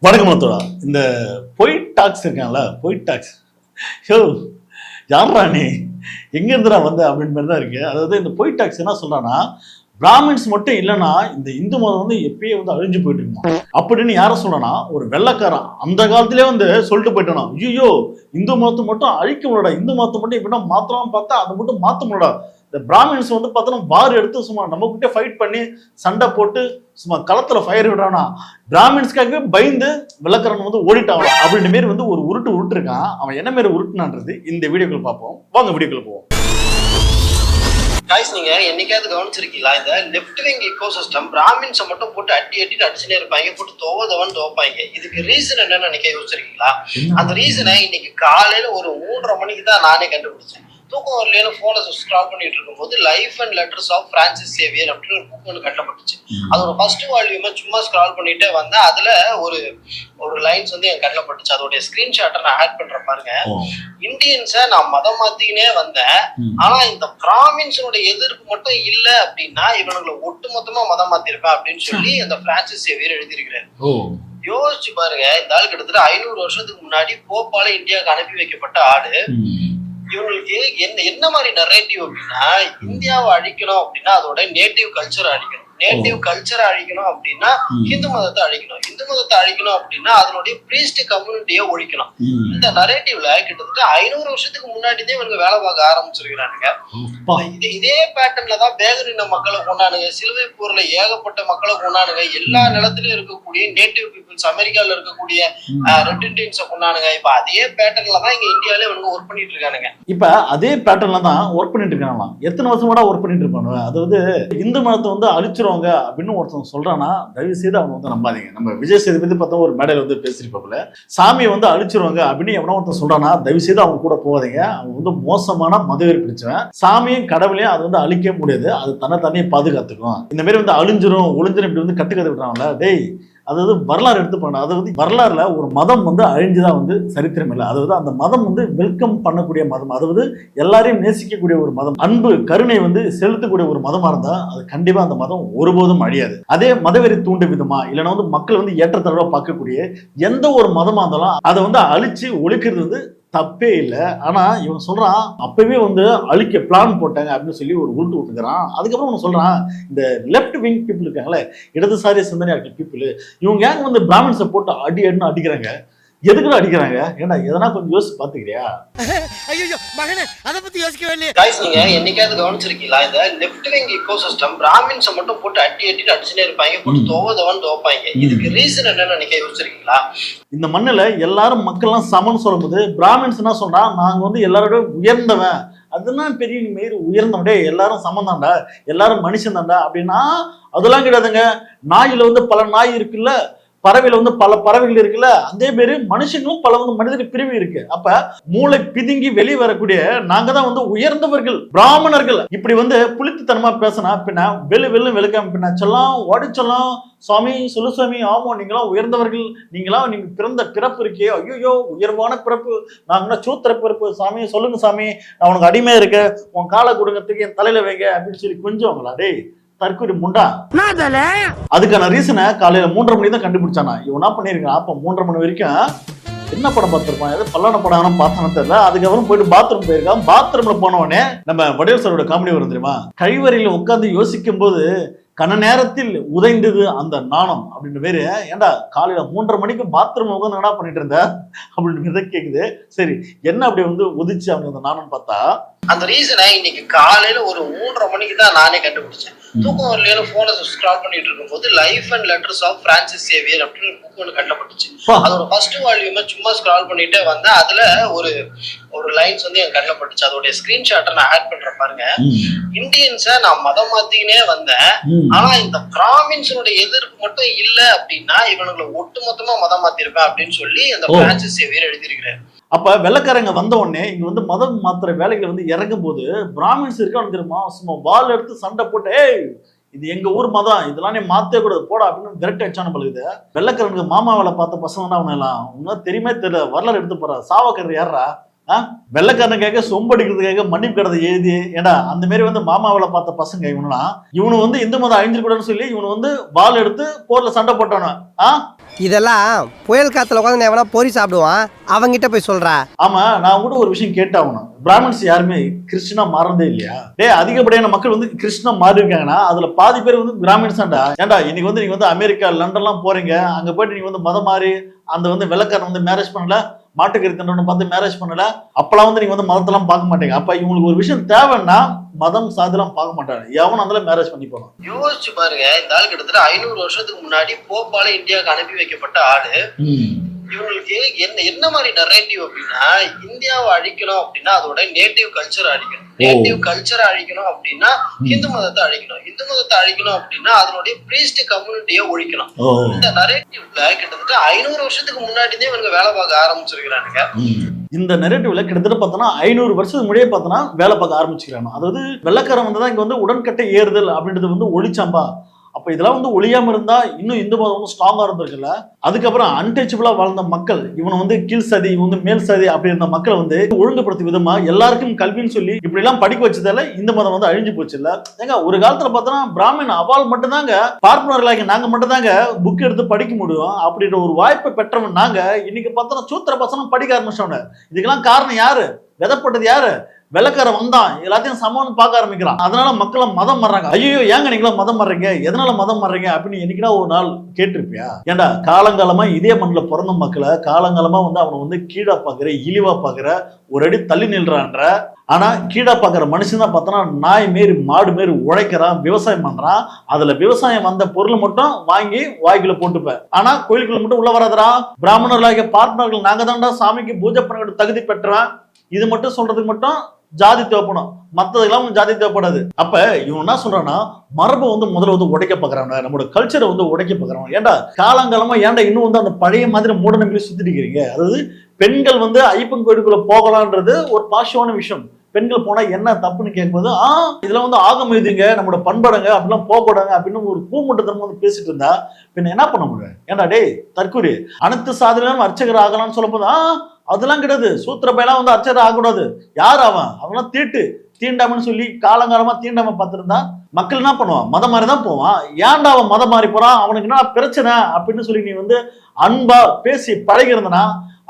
வணக்கம் மத்தோடா. இந்த பொய் டாக்ஸ் இருக்காங்கல்ல, பொய் டாக்ஸ் யோ யாரா நீ எங்க இருந்துடா வந்த அப்படின்னு மாதிரி தான் இருக்கு. அதாவது இந்த பொய் டாக்ஸ் என்ன சொல்றான்னா, பிராமின்ஸ் மட்டும் இல்லைன்னா இந்த இந்து மதம் வந்து எப்பயே வந்து அழிஞ்சு போயிட்டு இருக்குமா அப்படின்னு யார சொல்றனா, ஒரு வெள்ளக்காரன் அந்த காலத்திலே வந்து சொல்லிட்டு போயிட்டானா, ஐயோ இந்து மதத்தை மட்டும் அழிக்க முடியடா, இந்து மதத்தை மட்டும் எப்படின்னா மாத்தலாம்னு பார்த்தா அதை மட்டும் மாத்த முடியடா. இந்த பிராமின்ஸ் வந்து பார்த்தோன்னா வார் எடுத்து சும்மா நம்ம கிட்டே ஃபைட் பண்ணி சண்டை போட்டு சும்மா களத்துல ஃபயர் விடுறானா, பிராமின்ஸ்க்காகவே பயந்து வெள்ளக்காரன் வந்து ஓடிட்டான் அப்படின்ற மாரி வந்து ஒரு உருட்டு இருக்கான். அவன் என்ன மாரி உருட்டுனான்றது இந்த வீடியோக்கள் பார்ப்போம். வாங்க வீடியோக்கள் போவோம். கைஸ், நீங்க என்னைக்காவது கவனிச்சிருக்கீங்களா, இந்த லெஃப்ட் விங் இக்கோசிஸ்டம் பிராமின்ஸை மட்டும் போட்டு அடிட்டு அடிச்சுனே இருப்பாங்க, போட்டு துவப்பாங்க. இதுக்கு ரீசன் என்னன்னு நினைக்க யோசிச்சிருக்கீங்களா? அந்த ரீசனை இன்னைக்கு காலையில ஒரு 3:30 மணிக்கு தான் நானே கண்டுபிடிச்சேன். தூக்கம் வரலையில போனை ஸ்க்ரால் பண்ணிட்டு இருக்கும்போது life and letters of Francis Xavier அப்படின்னு ஒரு புக் ஒன்று கட்டப்பட்டுச்சு. அதோட ஃபர்ஸ்ட் வால்யூமை சும்மா ஸ்க்ரால் பண்ணிட்டே வந்தேன். அதுல ஒரு லைன்ஸ் வந்து என் கண்ணில் பட்டுச்சு. அதோடைய ஸ்கிரீன்ஷாட்டை நான் ஆட் பண்றேன் பாருங்க. இந்தியன்ஸை நான் மதம் மாத்திக்கினே வந்தேன், ஆனா இந்த பிராமின்ஸோட எதிர்ப்பு மட்டும் இல்ல அப்படின்னா இவனுங்களை ஒட்டுமொத்தமா மதம் மாத்திருப்பேன் அப்படின்னு சொல்லி அந்த பிரான்சிஸ் சேவியர் எழுதியிருக்கிறாரு. யோசிச்சு பாருங்க, இந்த ஆள் கிட்டத்தட்ட 500 வருஷத்துக்கு முன்னாடி போப்பால இந்தியாவுக்கு அனுப்பி வைக்கப்பட்ட ஆளு. இவங்களுக்கு என்ன மாதிரி நரேட்டிவ் அப்படின்னா, இந்தியாவை அழிக்கணும் அப்படின்னா அதோட நேட்டிவ் கல்ச்சரை அழிக்கணும், நேட்டிவ் கல்ச்சரை அழிக்கணும் அப்படின்னா இந்து மதத்தை அழிக்கணும், இந்து மதத்தை அழிக்கணும் அப்படின்னா அதனுடைய பிரீஸ்ட் கம்யூனிட்டியை ஒழிக்கணும். இந்த நரேட்டிவ்ல கிட்டத்தட்ட 500 வருஷத்துக்கு முன்னாடிதான் இவங்க வேலை பார்க்க ஆரம்பிச்சிருக்கிறானுங்க. இதே பேட்டர்ன்ல தான் பேகரின மக்களை கொண்டானுங்க, சிலுவை போர்ல ஏகப்பட்ட மக்களை கொண்டானுங்க, எல்லா நிலத்திலயும் இருக்கக்கூடிய நேட்டிவ் பீப்புள்ஸ், அமெரிக்கால இருக்கக்கூடிய ரெட் இண்டியன்ஸை கொண்டானுங்க. இப்ப அதே பேட்டர்ன்ல தான் இங்க இந்தியாவில இவங்க ஒர்க் பண்ணிட்டு இருக்கானுங்க. இப்ப அதே பேட்டர்ன்ல தான் ஒர்க் பண்ணிட்டு இருக்காங்களாம். எத்தனை வருஷமா ஒர்க் பண்ணிட்டு இருப்பாங்க. அதாவது இந்து மதத்தை வந்து அழிச்சிருவாங்க அப்படின்னு ஒருத்தன் சொல்றானா, தயவு செய்து அவனை வந்து நம்பாதீங்க. நம்ம விஜய் சேதுபதி பார்த்தா ஒரு மேடையில வந்து பேசிருப்பாப்புல, சாமியை வந்து அழிச்சிருவாங்க அப்படின்னு எவனோ ஒருத்தன் சொல்றானா, தயவு செய்து அவங்க கூட போகாதீங்க. அவன் வந்து மோசமான மதவெறி பிடிச்சவன். சாமியும் கடவுளையும் அது வந்து அழிக்க முடியாது, அது தன்னைத்தானே பாதுகாத்துக்கும். இந்த மாதிரி வந்து அழிஞ்சிரும் ஒளிஞ்சிரும் இப்படி வந்து கட்டுக்கதை விடுறாங்கல்ல, டேய் அதாவது வரலாறு எடுத்து பண்ண, அதாவது வரலாறுல ஒரு மதம் வந்து அழிஞ்சுதான் வந்து சரித்திரம் இல்லை. அதாவது அந்த மதம் வந்து வெல்கம் பண்ணக்கூடிய மதம், அதாவது எல்லாரையும் நேசிக்கக்கூடிய ஒரு மதம், அன்பு கருணை வந்து செலுத்தக்கூடிய ஒரு மதமா இருந்தா அது கண்டிப்பா அந்த மதம் ஒருபோதும் அழியாது. அதே மதவெறி தூண்டு விதமா இல்லைன்னா வந்து மக்கள் வந்து ஏற்றத்தாழ்வா பார்க்கக்கூடிய எந்த ஒரு மதமா இருந்தாலும் அதை வந்து அழிச்சு ஒழிக்கிறது வந்து தப்பே இல்லை. ஆனா இவன் சொல்றான் அப்பவே வந்து அழிக்க பிளான் போட்டாங்க அப்படின்னு சொல்லி ஒரு உருட்டு விட்டுக்கிறான். அதுக்கப்புறம் அவன் சொல்றான், இந்த லெப்ட் விங் பீப்புள் இருக்காங்களே, இடதுசாரி சிந்தனையா இருக்க பீப்புள், இவங்க ஏங்க வந்து பிராமின்ஸை போட்டு அடின்னு அடிக்கிறாங்க, எதுக்குள்ள அடிக்கிறாங்க? ஏன்னா எதனா கொஞ்சம் யோசிச்சு பாத்துக்கிறியா? ஐயோ மகனே, அத பத்தி யோசிக்கவே இல்லையே. गाइस, நீங்க என்னைக்காவது கவனிச்சிருக்கீங்களா, இந்த லெஃப்ட் விங் இக்கோசிஸ்டம் பிராமின்ஸை மட்டும் போட்டு அடிட்டு அடிச்சுனே இருப்பாங்க, போட்டு துவப்பாங்க. இதுக்கு ரீசன் என்னன்னு நினைக்க யோசிச்சிருக்கீங்களா? இந்த மண்ணுல எல்லாரும் மக்கள்லாம் சமன்னு சொல்லும்போது பிராமின்ஸ் என்ன சொல்றா, நாங்க வந்து எல்லாரோட உயர்ந்தவன், அதுதான் பெரிய மாரி உயர்ந்தவன்டே, எல்லாரும் சமந்தாண்டா, எல்லாரும் மனுஷன் தாண்டா அப்படின்னா அதெல்லாம் கிடையாதுங்க. நாயில வந்து பல நாய் இருக்குல்ல, பறவையில வந்து பல பறவைகள் இருக்குல்ல, அதே பேரு மனுஷங்களும் பல வந்து மனிதர்கள் பிரிவு இருக்கு. அப்ப மூளை பிதுங்கி வெளியே வரக்கூடிய நாங்க தான் வந்து உயர்ந்தவர்கள், பிராமணர்கள். இப்படி வந்து புளித்துத்தனமா பேசினா பின்ன வெளுக்காம பின்ன சொல்லலாம் ஓடிச்சொல்லாம், சுவாமி சொல்லு சுவாமி, ஆமா நீங்களாம் உயர்ந்தவர்கள், நீங்க பிறந்த பிறப்பு இருக்கே, ஐயோ உயர்வான பிறப்பு, நாங்கன்னா சூத்திர பிறப்பு, சாமி சொல்லுங்க சாமி, நான் உனக்கு அடிமையா இருக்க, உன் காலை கொடுங்கறதுக்கு என் தலையில வைங்க அப்படின்னு சொல்லி கொஞ்சவங்களா, டேய் தற்கொலை முண்டா. அதுக்கான ரீசனை காலையில 3:30 மணி தான் கண்டுபிடிச்சானா. இவன் என்ன பண்ணிருக்கான், அப்ப 3:30 மணி வரைக்கும் என்ன படம் பார்த்திருப்பான், ஏதோ பல்லான படம் பார்த்தானு தெரியல. அதுக்கப்புறம் போயிட்டு பாத்ரூம் போயிருக்கான். பாத்ரூம்ல போனவனே நம்ம வடிவேல் சாரோட காமெடி வரும் தெரியுமா, கழிவறையில உட்காந்து யோசிக்கும் போது கன நேரத்தில் உதைந்தது அந்த நாணம் அப்படின்னு பேரு. ஏண்டா காலையில 3:30 மணிக்கு பாத்ரூம் உட்காந்து என்ன பண்ணிட்டு இருந்த அப்படின்னு கேக்குது. சரி என்ன அப்படி வந்து உதிச்சு அவங்க அந்த நாணம் பார்த்தா, அந்த ரீசனை இன்னைக்கு காலையில ஒரு 3:30 மணிக்கு தான் நானே கண்டுபிடிச்சேன். தூக்கம் வரலையில போனை ஸ்க்ரால் பண்ணிட்டு இருக்கும்போது life and letters of Francis Xavier அப்படின்னு ஒரு புக் ஒன்று கட்டப்பட்டுச்சு. அதோட ஃபர்ஸ்ட் வால்யூமை சும்மா ஸ்க்ரால் பண்ணிட்டே வந்தேன். அதுல ஒரு லைன்ஸ் வந்து என் கண்ணில் பட்டுச்சு. அதோடைய ஸ்கிரீன்ஷாட்டை நான் ஆட் பண்றேன் பாருங்க. இந்தியன்ஸை நான் மதம் மாத்திக்கினே வந்தேன், ஆனா இந்த பிராமின்ஸோட எதிர்ப்பு மட்டும் இல்ல அப்படின்னா இவனுங்களை ஒட்டுமொத்தமா மதம் மாத்திருப்பேன் அப்படின்னு சொல்லி அந்த பிரான்சிஸ் சேவியர் எழுதியிருக்கிறார். அப்ப வெள்ளக்காரங்க வந்த உடனே இங்க வந்து மதம் மாத்திர வேலைகளை வந்து இறங்கும் போது பிராமின்ஸ் இருக்கான்னு தெரியுமா, சும்மா வால் எடுத்து சண்டை போட்டு, ஏய் இது எங்க ஊர் மதம், இதெல்லாம் நீ மாத்தே கூடாது போடா அப்படின்னு விரட்டி அடிச்சான பழுகுது. வெள்ளக்காரனுக்கு மாமா வேலை பார்த்த பசங்க தான் அவனை எல்லாம் உனக்கு தெரியுமே தெரியல, வரலாறு எடுத்து போற சாவக்கர் யாரா, வெள்ளக்காரனுக்காக சொம்படிக்கிறதுக்காக மன்னிப்பு கடதை எழுதி, ஏடா அந்த மாதிரி வந்து மாமாவில பார்த்த பசங்க இவனுனா, இவனு வந்து இந்து மதம் அழிஞ்சிருக்கூடாதுன்னு சொல்லி இவனு வந்து வால் எடுத்து போர்ல சண்டை போட்டானு. இதெல்லாம் புயல் காத்துல உட்காந்து எவனா பொறி சாப்பிடுவான், அவங்கிட்ட போய் சொல்றா. ஆமா, நான் கூட ஒரு விஷயம் கேட்டாகணும். பிராமின்ஸ் யாருமே கிறிஸ்டினா மாறதே இல்லையா? அதிகப்படியான மக்கள் வந்து கிறிஸ்டினா மாறி இருக்காங்கன்னா அதுல பாதி பேர் வந்து பிராமின்ஸ் தான்டா. ஏன்டா இன்னைக்கு வந்து நீங்க வந்து அமெரிக்கா லண்டன்லாம் போறீங்க, அங்க போயிட்டு நீங்க வந்து மதம் மாறி அந்த வந்து வெள்ளக்காரன் வந்து மேரேஜ் பண்ணல, மாட்டுக்கறித்தண்டனை பார்த்து மேரேஜ் பண்ணல, அப்பெல்லாம் வந்து நீங்க வந்து மதத்தெல்லாம் பார்க்க மாட்டீங்க. அப்ப இவங்களுக்கு ஒரு விஷயம் தேவைன்னா மதம் சாதிலாம் பார்க்க மாட்டாங்க, எவன் அதுல மேரேஜ் பண்ணி போனோம். யோசிச்சு பாருங்க, இந்த ஆள் கிட்டத்தட்ட 500 வருஷத்துக்கு முன்னாடி போப்பால இந்தியாவுக்கு அனுப்பி வைக்கப்பட்ட ஆளு. இவங்களுக்கு என்ன மாதிரி நரேட்டிவ் அப்படின்னா, இந்தியாவை அழிக்கணும் அப்படின்னா அதோட நேட்டிவ் கல்ச்சரை அழிக்கணும், நேட்டிவ் கல்ச்சரை அழிக்கணும் அப்படின்னா ஹிந்து மதத்தை அழிக்கணும், ஹிந்து மதத்தை அழிக்கணும் அப்படின்னா அதனுடைய பிரீஸ்ட் கம்யூனிட்டியை ஒழிக்கணும். இந்த நரேட்டிவ்ல கிட்டத்தட்ட 500 வருஷத்துக்கு முன்னாடியே இவங்க வேலை பார்க்க ஆரம்பிச்சிருக்கிறானுங்க. இந்த நெரேட்டிவ்ல கிட்டத்தட்ட பார்த்தோன்னா 500 வருஷத்துக்கு முன்னாடியே பார்த்தோன்னா வேலை பார்க்க ஆரம்பிச்சுக்கிறாங்க. அதாவது வெள்ளக்காரன் வந்து தான் இங்க வந்து உடன்கட்டை ஏறுதல் அப்படின்றது வந்து ஒழிச்சாம்பா. அப்ப இதெல்லாம் வந்து ஒழியாம இருந்தா இன்னும் இந்து மதம் வந்து ஸ்ட்ராங்கா இருந்திருக்குல்ல. அதுக்கப்புறம் அன்டச்சபிளா வாழ்ந்த மக்கள், இவனை வந்து கீழ் சதி, இவன் வந்து மேல் சதி அப்படி இருந்த மக்களை வந்து ஒழுங்குபடுத்தும் விதமா எல்லாருக்கும் கல்வின்னு சொல்லி இப்படி எல்லாம் படிக்க வச்சதால இந்த மதம் வந்து அழிஞ்சு போச்சு இல்ல. ஏங்க ஒரு காலத்துல பார்த்தோன்னா பிராமின் அவால் மட்டும் தாங்க, பார்ப்பனர்களாக நாங்க மட்டும் தாங்க புக் எடுத்து படிக்க முடியும் அப்படின்ற ஒரு வாய்ப்பை பெற்றவன் நாங்க. இன்னைக்கு பார்த்தோன்னா சூத்திர பசங்க படிக்க ஆரம்பிச்சவன. இதுக்கெல்லாம் காரணம் யாரு? விதப்பட்டது யாரு? வெள்ளக்காரன் வந்தான், எல்லாத்தையும் சமம்னு பார்க்க ஆரம்பிக்கிறான். அதனால மக்கள் மதம் மாறுறாங்க. ஐயோ ஏங்க நீங்களாம் மதம் மாறுறீங்க, எதனால மதம் மாறுறீங்க அப்படின்னு என்னைக்குனா ஒரு நாள் கேட்டிருப்பியா? ஏண்டா காலங்காலமா இதே மண்ணில் பிறந்த மக்களை காலங்காலமா வந்து அவனை வந்து கீழா பாக்குற, இழிவா பாக்குற, ஒரு அடி தள்ளி நில்றான்ற. ஆனா கீழா பாக்குற மனுஷன் தான் பார்த்தோன்னா நாய் மாரி மாடு மாரி உழைக்கிறான், விவசாயம் பண்றான். அதுல விவசாயம் வந்த பொருள் மட்டும் வாங்கி வாய்க்குள்ள போட்டுப்பேன். ஆனா கோயிலுக்குள்ள மட்டும் உள்ள வராதரா. பிராமணர்களாகிய பார்ட்னர்கள் நாங்க தான்டா சாமிக்கு பூஜை பண்ண தகுதி பெற்றவன். இது மட்டும் சொல்றதுக்கு மட்டும் ஜாதி தேவைப்படும், மற்றதுக்கெல்லாம் ஜாதி தேவைப்படாது. அப்ப இவன் என்ன சொல்றான்னா மரபை வந்து முதல்ல வந்து உடைக்க பாக்குறாங்க, நம்மளோட கல்ச்சரை வந்து உடைக்க பாக்குறாங்க. ஏன்டா காலங்காலமா ஏன்டா இன்னும் வந்து அந்த பழைய மாதிரி மூட நம்பிக்கை சுத்திட்டு இருக்கிறீங்க? அதாவது பெண்கள் வந்து ஐயப்பன் கோயிலுக்குள்ள போகலான்றது ஒரு பாசிட்டிவான விஷயம். பெண்கள் போனா என்ன தப்புன்னு கேட்கும்போது இதெல்லாம் வந்து ஆகம் எழுதுங்க, நம்மளோட பண்பாடுங்க, அப்படிலாம் போகக்கூடாங்க அப்படின்னு ஒரு பூமட்டத்தனமா வந்து பேசிட்டு இருந்தா பின்ன என்ன பண்ண முடியும்? ஏன்டா டேய் தற்கூரி, அனைத்து சாதனையும் அர்ச்சகர் ஆகலாம்னு சொல்லும் போது அதெல்லாம் கிடையாது, சூத்திர பையெல்லாம் வந்து அர்ச்சகர் ஆகக்கூடாது. யார் அவன்லாம் தீண்டாமன்னு சொல்லி காலங்காலமா தீண்டாம பார்த்திருந்தா மக்கள் என்ன பண்ணுவான்? மதம் மாறி தான் போவான். ஏன்டா அவன் மதம் மாறி போறான், அவனுக்கு என்ன பிரச்சனை அப்படின்னு சொல்லி நீ வந்து அன்பா பேசி பழகி இருந்தனா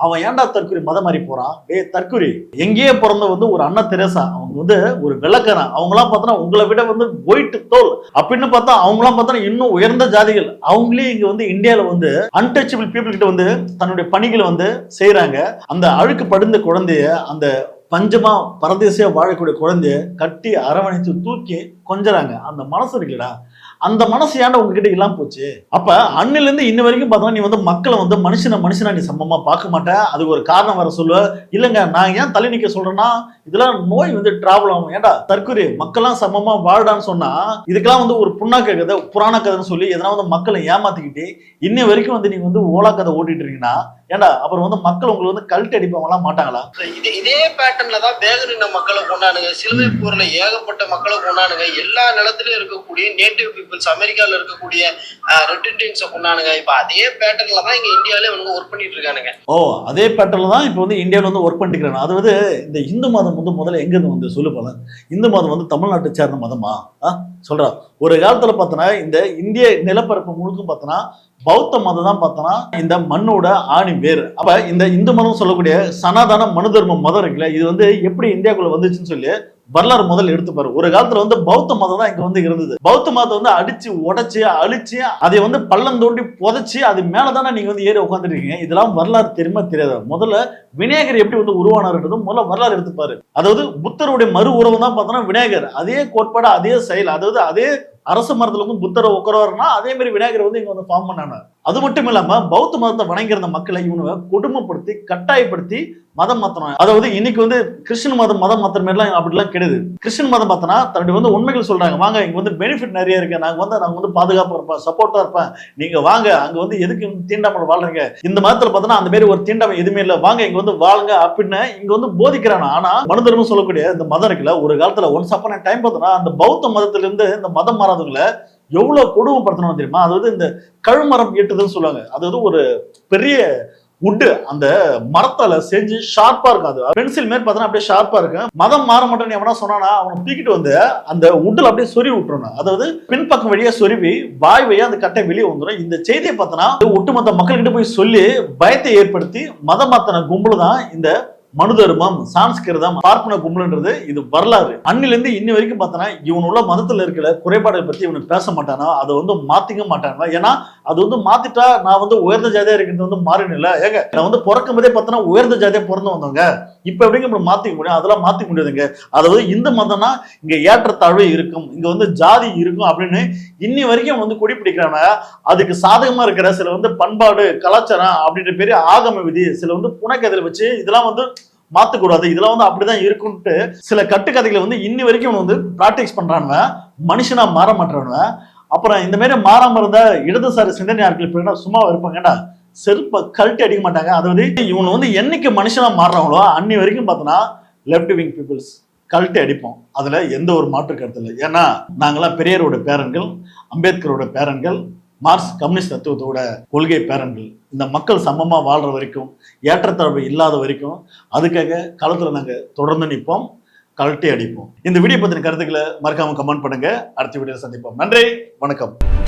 அவன் ஏன்டா தற்கொலை மதம் மாறி போறான்? தற்கொலை எங்கேயே பிறந்த வந்து ஒரு அண்ணா தெரேசா, அவங்க வந்து ஒரு வெள்ளக்காரன். அவங்களாம் பார்த்தோன்னா உங்களை விட வந்து ஒயிட் தோல் அப்படின்னு பார்த்தா அவங்களாம் பார்த்தோன்னா இன்னும் உயர்ந்த ஜாதிகள். அவங்களே இங்க வந்து இந்தியாவில வந்து அன்டச்சபிள் பீப்புள் கிட்ட வந்து தன்னுடைய பணிகளை வந்து செய்யறாங்க. அந்த அழுக்கு படிந்த குழந்தைய, அந்த பஞ்சமா பரதேசியா வாழக்கூடிய குழந்தைய கட்டி அரவணைத்து தூக்கி கொஞ்சறாங்க. அந்த மனசு இருக்குடா, அந்த மனசு ஏன்டா உங்ககிட்ட இல்லாம போச்சு? அப்ப அன்னில இருந்து இன்ன வரைக்கும் பார்த்தா நீ வந்து மக்களை வந்து மனுஷனா நீ சமமா பார்க்க மாட்டேன். அதுக்கு ஒரு காரணம் வர சொல்லுவ. இல்லைங்க நான் ஏன் தள்ளி நிக்க சொல்றேன்னா இதெல்லாம் நோய் வந்து டிராவல் ஆகும். ஏன்டா தற்கொலை மக்கள்லாம் சமமா வாழ்டான்னு சொன்னா இதுக்கெல்லாம் வந்து ஒரு புண்ணாக்க கதை, புராண கதைன்னு சொல்லி எதனா வந்து மக்களை ஏமாத்திக்கிட்டு இன்ன வரைக்கும் வந்து நீங்க வந்து ஓலா கதை ஓட்டிட்டு இருக்கீங்கன்னா ஏன்டா அப்புறம் வந்து மக்கள் உங்களுக்கு வந்து கல்ட்டு அடிப்பவங்க மாட்டாங்களா? இதே பேட்டர்ன்ல தான் வேகனின மக்களை கொண்டானுங்க, சிலுவை போர்ல ஏகப்பட்ட மக்களை கொண்டானுங்க, எல்லா நிலத்திலயும் இருக்கக்கூடிய நேட்டிவ் பீப்புள்ஸ், அமெரிக்கால இருக்கக்கூடிய ரெட் இண்டியன்ஸை கொண்டானுங்க. இப்ப அதே பேட்டர்ன்ல தான் இங்க இந்தியாவில இவங்க ஒர்க் பண்ணிட்டு இருக்கானுங்க. அதே பேட்டர்ல தான் இப்ப வந்து இந்தியாவில வந்து ஒர்க் பண்ணிட்டு இருக்காங்க. அது வந்து இந்த இந்து மதம் வந்து முதல்ல எங்க இருந்து வந்து சொல்லு போல, இந்து மதம் வந்து தமிழ்நாட்டை சேர்ந்த மதமா சொல்றா? ஒரு காலத்துல பார்த்தோன்னா இந்த இந்திய நிலப்பரப்பு முழுக்கும் பார்த்தோன்னா பௌத்த மதம் தான் பார்த்தோன்னா இந்த மண்ணோட ஆணி வேறு. அப்ப இந்த இந்து மதம் சொல்லக்கூடிய சனாதன மனு தர்ம மதம் இருக்குல்ல, இது வந்து எப்படி இந்தியாக்குள்ள வந்துச்சுன்னு சொல்லி வரலாறு முதல்ல எடுத்துப்பாரு. ஒரு காலத்துல வந்து பௌத்த மதம் தான் இங்க வந்து இருந்தது. பௌத்த மதத்தை வந்து அடிச்சு உடைச்சு அழிச்சு அதை வந்து பள்ளம் தோண்டி புதைச்சு அது மேலதானே நீங்க வந்து ஏறி உட்காந்துருக்கீங்க. இதெல்லாம் வரலாறு தெரியுமா தெரியாத? முதல்ல விநாயகர் எப்படி வந்து உருவானார்ன்றதும் முதல்ல வரலாறு எடுத்துப்பாரு. அதாவது புத்தருடைய மறு உறவு தான் பார்த்தோன்னா விநாயகர். அதே கோட்பாடு, அதே செயல், அதாவது அதே அரச மரத்துல வந்து புத்தரை உட்காருவாருன்னா அதே மாதிரி விநாயகர் வந்து இங்க வந்து ஃபார்ம் பண்ணாங்க. அது மட்டும் இல்லாம பௌத்த மதத்தை வணங்கியிருந்த மக்களை இவங்க கொடுமைப்படுத்தி கட்டாயப்படுத்தி மதம் மாத்தணும். அதாவது இன்னைக்கு வந்து கிறிஸ்டின் மதம் மாத்திர மாதிரிலாம் அப்படிலாம் கிடையாது. கிறிஸ்டின் மதம் பார்த்தோன்னா தன்னுடைய வந்து உண்மைகள் சொல்றாங்க. வாங்க இங்க வந்து பெனிஃபிட் நிறைய இருக்கு, நாங்க வந்து பாதுகாப்பா இருப்பேன், சப்போர்ட்டா இருப்பேன், நீங்க வாங்க அங்க வந்து எதுக்கு தீண்டாமல் வாழ்றீங்க, இந்த மதத்துல பார்த்தோன்னா அந்த மாதிரி ஒரு தீண்டாமை எதுவுமே இல்லை, வாங்க இங்க வந்து வாழுங்க அப்படின்னு இங்க வந்து போதிக்கிறாங்க. ஆனா மனு தர்மம் சொல்லக்கூடிய இந்த மதம் இருக்குல்ல, ஒரு காலத்துல ஒன்ஸ் அப்பான டைம் பார்த்தோன்னா அந்த பௌத்த மதத்துல இருந்து இந்த மதம் மாறாதவங்களை எவ்வளவு கொடுமைப்படுத்தணும் தெரியுமா? அதாவது இந்த கழுமரம் எட்டுதுன்னு சொல்லுவாங்க. அதாவது ஒரு பெரிய வுட்டு அந்த மரத்தால செஞ்சு ஷார்ப்பா இருக்கும். அது பென்சில் மாதிரி பார்த்தா அப்படியே ஷார்ப்பா இருக்கு. மதம் மாற மாட்டேன்னு எவனா சொன்னானா அவனை தூக்கிட்டு வந்து அந்த வுட்ல அப்படியே சொருவி விட்டுறணும். அதாவது பின்பக்கம் வழியா சொருவி வாய் வழியா அந்த கட்டை வெளியே வந்துடும். இந்த செய்தியை பார்த்தனா ஒட்டுமொத்த மக்கள்கிட்ட போய் சொல்லி பயத்தை ஏற்படுத்தி மதம் மாத்தன கும்பல் தான் இந்த மனு தர்மம், சான்ஸ்கிருதம், பார்ப்பன கும்பல்ன்றது. இது வரலாறு. அன்னிலிருந்து இன்னி வரைக்கும் பார்த்தனா இவன் உள்ள மதத்துல இருக்கிற குறைபாடுகளை பத்தி இவனுக்கு பேச மாட்டானா, அதை வந்து மாத்திக்க மாட்டானா. ஏன்னா அது வந்து மாத்திட்டா நான் வந்து உயர்ந்த ஜாதியா இருக்கிறது வந்து மாறின இல்ல. ஏங்க நான் வந்து பிறக்கும் போதே பார்த்தனா உயர்ந்த ஜாதியா பிறந்து வந்தவங்க, இப்ப எப்படிங்க இப்படி மாத்திக்க முடியும்? அதெல்லாம் மாத்திக்க முடியாதுங்க. அதாவது இந்த மதம்னா இங்க ஏற்றத்தாழ்வு இருக்கும், இங்க வந்து ஜாதி இருக்கும் அப்படின்னு இன்னி வரைக்கும் வந்து கொடி பிடிக்கிறாங்க. அதுக்கு சாதகமா இருக்கிற சில வந்து பண்பாடு, கலாச்சாரம் அப்படின்ற பெரிய ஆகம விதி, சில வந்து புனக்கதையில வச்சு இதெல்லாம் வந்து மாத்தக்கூடாது, இதெல்லாம் வந்து அப்படிதான் இருக்குன்ட்டு சில கட்டுக்கதைகளை வந்து இன்னி வரைக்கும் வந்து பிராக்டிஸ் பண்றானுவ. மனுஷனா மாற மாட்டானுவ. அப்புறம் இந்த மாதிரி மாறாம இருந்த இடதுசாரி சிந்தனையாளர்கள் சும்மா இருப்பாங்கடா, செருப்ப கழட்டி அடிக்க மாட்டாங்க. அதாவது இவன் வந்து என்னைக்கு மனுஷனா மாறுறாங்களோ அன்னி வரைக்கும் பார்த்தோன்னா லெஃப்ட் விங் பீப்புள்ஸ் கழட்டி அடிப்போம். அதுல எந்த ஒரு மாற்று கருத்து இல்லை. ஏன்னா நாங்களாம் பெரியாரோட பேரன்கள், அம்பேத்கரோட பேரன்கள், மார்க்ஸ் கம்யூனிஸ்ட் தத்துவத்தோட கொள்கை பேரன்கள். இந்த மக்கள் சமமா வாழ்ற வரைக்கும், ஏற்றத்தாழ்வு இல்லாத வரைக்கும் அதுக்காக களத்துல நாங்க தொடர்ந்து நிற்போம், கழட்டி அடிப்போம். இந்த வீடியோ பத்தின கருத்துக்களை மறக்காம கமெண்ட் பண்ணுங்க. அடுத்த வீடியோ சந்திப்போம். நன்றி, வணக்கம்.